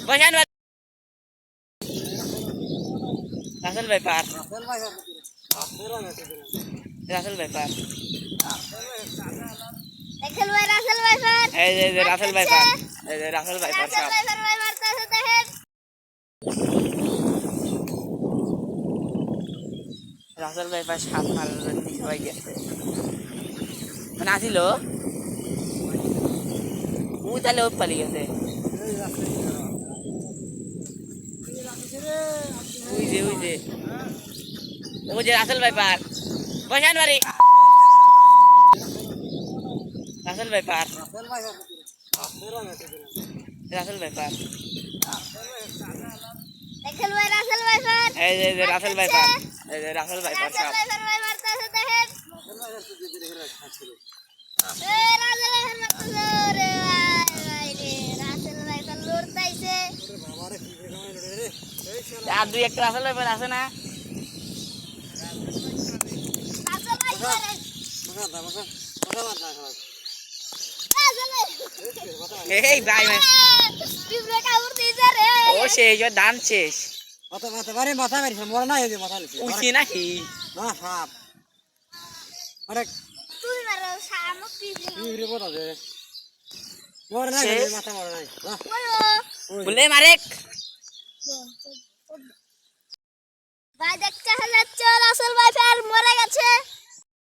বসান রাসেল ভাই পার রাসেল ভাই পার রাসেল ভাই পার এই যে রাসেল ভাই পার এই যে রাসেল ভাই পার সব ভাই মারতেছে দেখেন রাসেল ভাই পার সাত মারার দিকে হয়ে গেছে মানে আসিল ওই তাহলে ওই পালিয়ে গেছে ওই যে রাসেল ভাই পার বসান বাড়ি রাসেল ভাই পার রাসেল ভাই পার রাসেল ভাই পার এই যে রাসেল ভাই পার এই যে রাসেল ভাই পার সব ভাই মারতেছে দেখেন রাসেল ভাই মারতেছে রে ভাই রে রাসেল ভাই তো লড়তাইছে আর দুই একটা রাসেল ভাই পার আছে না রাসেল ভাই পার এই ভাই ভাই পিঁপড়ে কামড় দিয়েছে রে ও শেষ ওর দান শেষ মাথা মারিস মরে না এই মাথা নিছে উঠছি নাকি না সাপ আরে তুই মারো শামুক পিঁপড়ে কি রে বড় দে মরে না মাথা মরে নাই বলে মারেক ভাই দেখতে হলে চল আসল ভাই ফের মরে গেছে